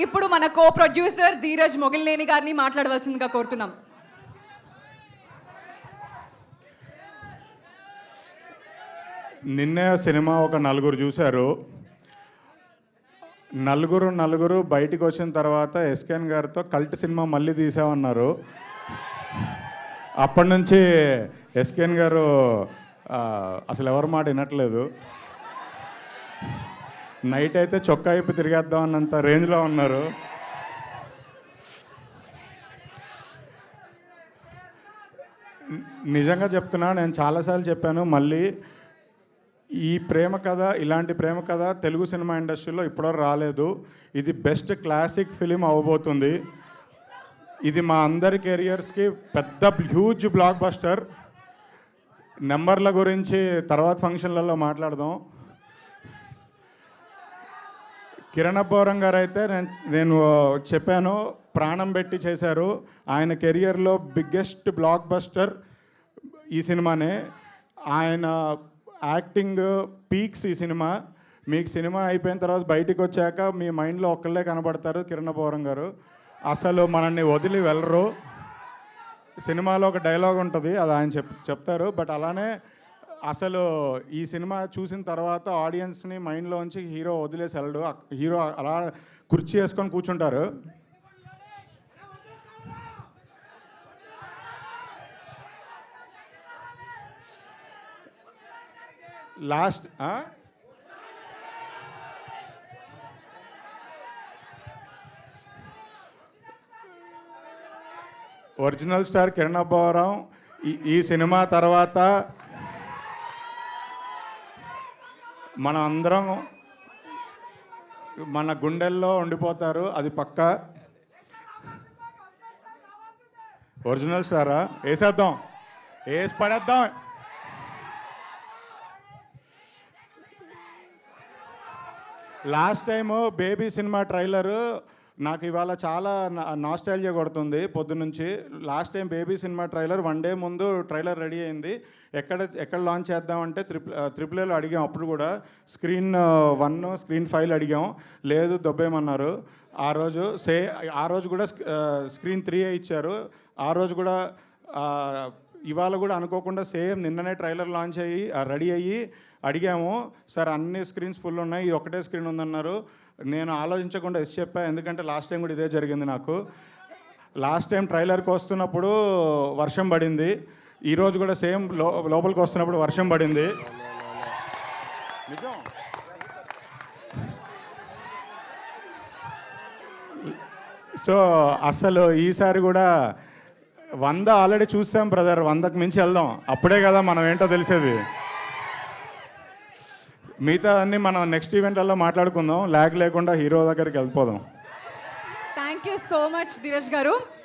ఇప్పుడు మన co producer Dheeraj Mogilineni గారిని మాట్లాడవలసిందిగా కోరుతున్నాం. నిన్నే సినిమా ఒక నలుగురు చూశారు. నలుగురు బయటికి వచ్చిన తర్వాత ఎస్కేఎన్ గారితో కల్ట్ సినిమా మళ్ళీ తీసామన్నారు. అప్పటి నుంచి ఎస్కేఎన్ గారు అసలు ఎవరి మాట వినట్లేదు. నైట్ అయితే చొక్కా అయిపోయి తిరిగేద్దాం అన్నంత రేంజ్లో ఉన్నారు. నిజంగా చెప్తున్నా, నేను చాలాసార్లు చెప్పాను, మళ్ళీ ఈ ప్రేమ కథ, ఇలాంటి ప్రేమ కథ తెలుగు సినిమా ఇండస్ట్రీలో ఇప్పటివరకు రాలేదు. ఇది బెస్ట్ క్లాసిక్ ఫిలిం అవ్వబోతుంది. ఇది మా అందరి కెరియర్స్కి పెద్ద హ్యూజ్ బ్లాక్ బస్టర్. నెంబర్ల గురించి తర్వాత ఫంక్షన్లలో మాట్లాడదాం. కిరణ్ అబ్బవరం గారు అయితే నేను చెప్పాను, ప్రాణం పెట్టి చేశారు. ఆయన కెరియర్లో బిగ్గెస్ట్ బ్లాక్ బస్టర్ ఈ సినిమానే. ఆయన యాక్టింగ్ పీక్స్ ఈ సినిమా. మీకు సినిమా అయిపోయిన తర్వాత బయటికి వచ్చాక మీ మైండ్లో ఒక్కళ్ళే కనబడతారు, కిరణ్ అబ్బవరం గారు. అసలు మనల్ని వదిలి వెళ్ళరు. సినిమాలో ఒక డైలాగ్ ఉంటుంది, అది ఆయన చెప్తారు. బట్ అలానే అసలు ఈ సినిమా చూసిన తర్వాత ఆడియన్స్ని మైండ్లోంచి హీరో వదిలేసి వెళ్ళడు. హీరో అలా కుర్చీ వేసుకొని కూర్చుంటారు. Last original star Kiran Abbavaram ఈ సినిమా తర్వాత మనం అందరం మన గుండెల్లో ఉండిపోతారు, అది పక్కా. ఒరిజినల్ స్టారా? వేసేద్దాం, వేసి పడేద్దాం. Last time baby cinema trailer నాకు ఇవాళ చాలా నాస్టాల్జియా కొడుతుంది పొద్దునుంచి. Last time baby cinema trailer 1 day ముందు ట్రైలర్ రెడీ అయింది. ఎక్కడ లాంచ్ చేద్దామంటే త్రిపుల్ అడిగాం. అప్పుడు కూడా స్క్రీన్ 1 స్క్రీన్ 5 అడిగాం, లేదు దొబ్బేయమన్నారు. ఆ రోజు కూడా స్క్రీన్ 3 ఇచ్చారు. ఆ రోజు కూడా ఇవాళ కూడా అనుకోకుండా సేమ్ నిన్ననే ట్రైలర్ లాంచ్ అయ్యి రెడీ అయ్యి అడిగాము, సార్ అన్ని స్క్రీన్స్ ఫుల్ ఉన్నాయి, ఇది ఒకటే స్క్రీన్ ఉందన్నారు. నేను ఆలోచించకుండా ఎస్ చెప్పా, ఎందుకంటే లాస్ట్ టైం కూడా ఇదే జరిగింది నాకు. లాస్ట్ టైం ట్రైలర్కి వస్తున్నప్పుడు వర్షం పడింది, ఈరోజు కూడా సేమ్ లోపలికి వస్తున్నప్పుడు వర్షం పడింది. నిజం. సో అసలు ఈసారి కూడా 100 ఆల్రెడీ చూసాం బ్రదర్, 100కి మించి వెళ్దాం, అప్పుడే కదా మనం ఏంటో తెలిసేది. మిగతా అన్నీ మనం నెక్స్ట్ ఈవెంట్లలో మాట్లాడుకుందాం, ల్యాగ్ లేకుండా హీరో దగ్గరికి వెళ్ళిపోదాం. Thank you so much Dheeraj గారు.